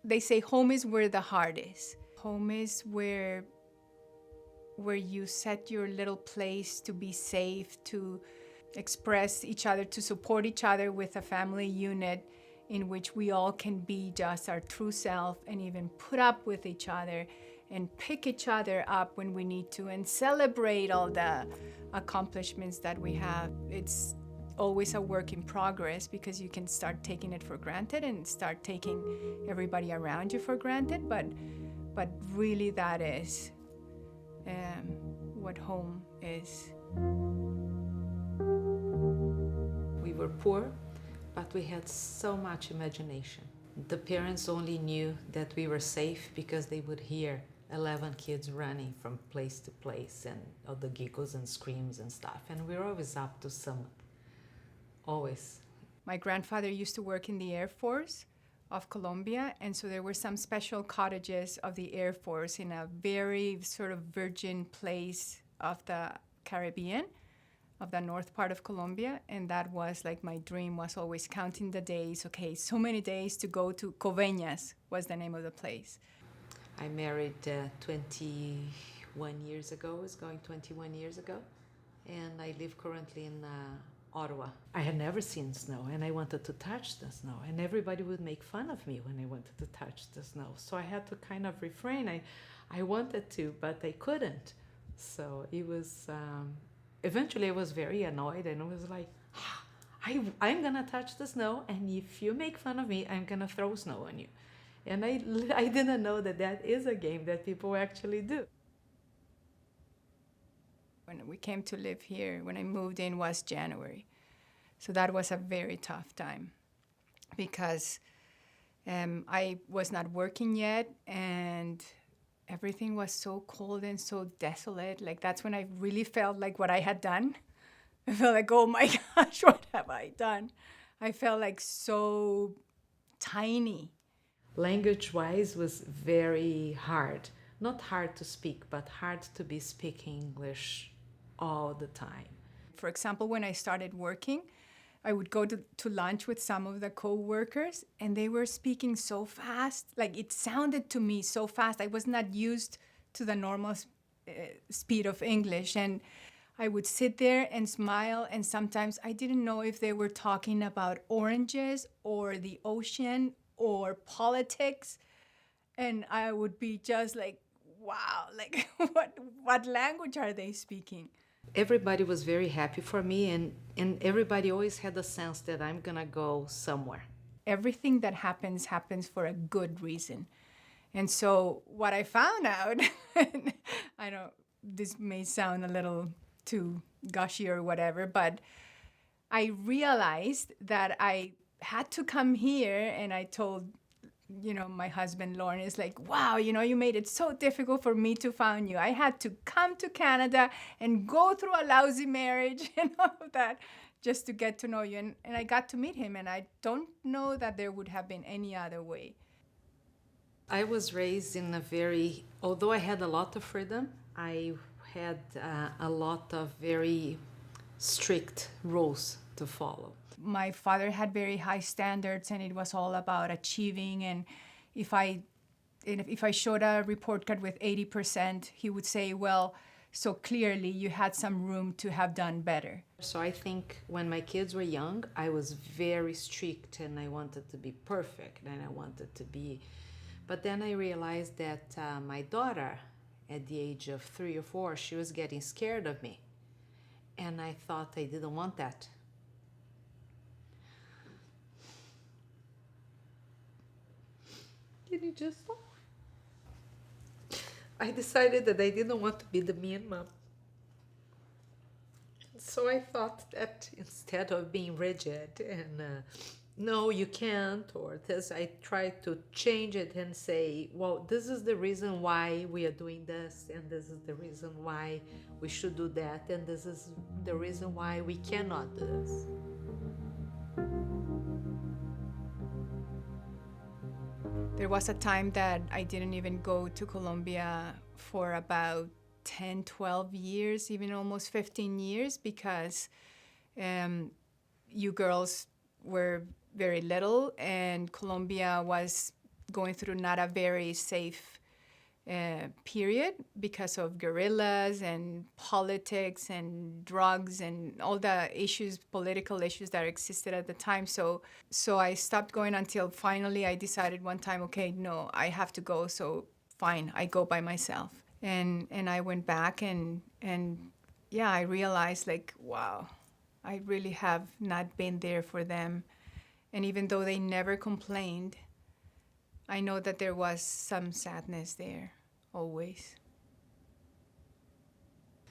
They say home is where the heart is. Home is where you set your little place to be safe, to express each other, to support each other with a family unit in which we all can be just our true self and even put up with each other and pick each other up when we need to and celebrate all the accomplishments that we have. It's always a work in progress because you can start taking it for granted and start taking everybody around you for granted, but really that is what home is. We were poor, but we had so much imagination. The parents only knew that we were safe because they would hear 11 kids running from place to place and all the giggles and screams and stuff. And we were always up to some, always. My grandfather used to work in the Air Force of Colombia, and so there were some special cottages of the Air Force in a very sort of virgin place of the Caribbean, of the north part of Colombia, and that was like my dream, was always counting the days. Okay, so many days to go to Coveñas was the name of the place. I married 21 years ago, it's going 21 years ago, and I live currently in Ottawa. I had never seen snow and I wanted to touch the snow, and everybody would make fun of me when I wanted to touch the snow. So I had to kind of refrain. I wanted to, but I couldn't. So it was, eventually I was very annoyed and I was like, I'm gonna touch the snow, and if you make fun of me, I'm gonna throw snow on you. And I didn't know that that is a game that people actually do. When we came to live here, when I moved in, was January. So that was a very tough time because I was not working yet and everything was so cold and so desolate. Like that's when I really felt like what I had done. I felt like, oh my gosh, what have I done? I felt like so tiny. Language-wise was very hard. Not hard to speak, but hard to be speaking English all the time. For example, when I started working, I would go to lunch with some of the co-workers and they were speaking so fast. Like it sounded to me so fast. I was not used to the normal speed of English. And I would sit there and smile, and sometimes I didn't know if they were talking about oranges or the ocean or politics. And I would be just like, wow, like what language are they speaking? Everybody was very happy for me, and everybody always had the sense that I'm gonna go somewhere. Everything that happens for a good reason. And so what I found out, I know this may sound a little too gushy or whatever, but I realized that I had to come here, and I told my husband, Lauren, is like, wow, you made it so difficult for me to find you. I had to come to Canada and go through a lousy marriage and all of that just to get to know you. And I got to meet him, and I don't know that there would have been any other way. I was raised in although I had a lot of freedom, I had a lot of very strict rules to follow. My father had very high standards, and it was all about achieving. And if I showed a report card with 80%, he would say, well, so clearly you had some room to have done better. So I think when my kids were young, I was very strict and I wanted to be perfect and I wanted to be... But then I realized that my daughter, at the age of 3 or 4, she was getting scared of me. And I thought I didn't want that. Can you just stop? I decided that I didn't want to be the mean mom. So I thought that instead of being rigid and no, you can't, or this, I tried to change it and say, well, this is the reason why we are doing this, and this is the reason why we should do that, and this is the reason why we cannot do this. There was a time that I didn't even go to Colombia for about 10, 12 years, even almost 15 years, because you girls were very little and Colombia was going through not a very safe period because of guerrillas and politics and drugs and all the issues, political issues that existed at the time. So I stopped going until finally I decided one time, okay, no, I have to go. So fine, I go by myself. And I went back and yeah, I realized like, wow, I really have not been there for them. And even though they never complained, I know that there was some sadness there, always.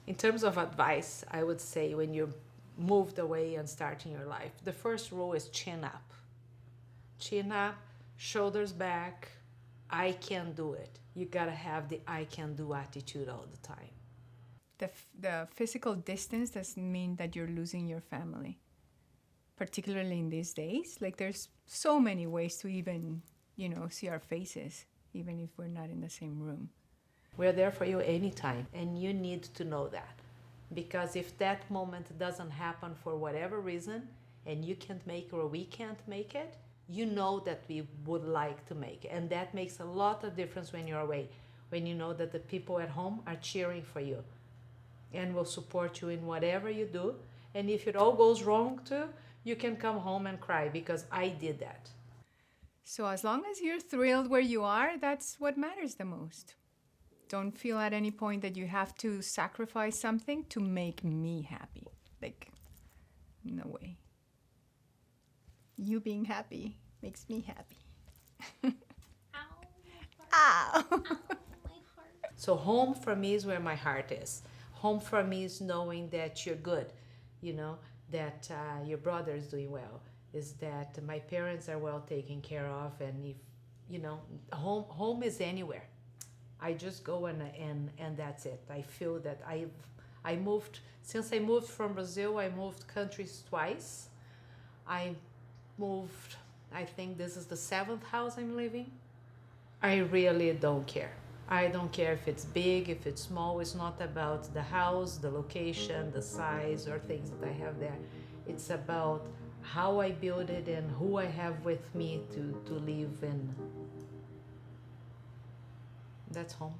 In terms of advice, I would say when you're moved away and starting your life, the first rule is chin up. Chin up, shoulders back, I can do it. You gotta have the I can do attitude all the time. The physical distance doesn't mean that you're losing your family, particularly in these days. Like there's so many ways to even, see our faces, even if we're not in the same room. We're there for you anytime, and you need to know that. Because if that moment doesn't happen for whatever reason, and you can't make it or we can't make it, you know that we would like to make it. And that makes a lot of difference when you're away, when you know that the people at home are cheering for you and will support you in whatever you do. And if it all goes wrong too, you can come home and cry, because I did that. So as long as you're thrilled where you are, that's what matters the most. Don't feel at any point that you have to sacrifice something to make me happy. Like, no way. You being happy makes me happy. Ow. Ow, my heart. So home for me is where my heart is. Home for me is knowing that you're good, that your brother is doing well, is that my parents are well taken care of, and if, home is anywhere. I just go and that's it. I feel that I moved, since I moved from Brazil, I moved countries twice. I moved, I think this is the 7th house I'm living. I really don't care. I don't care if it's big, if it's small. It's not about the house, the location, the size, or things that I have there. It's about how I build it and who I have with me to live in. That's home.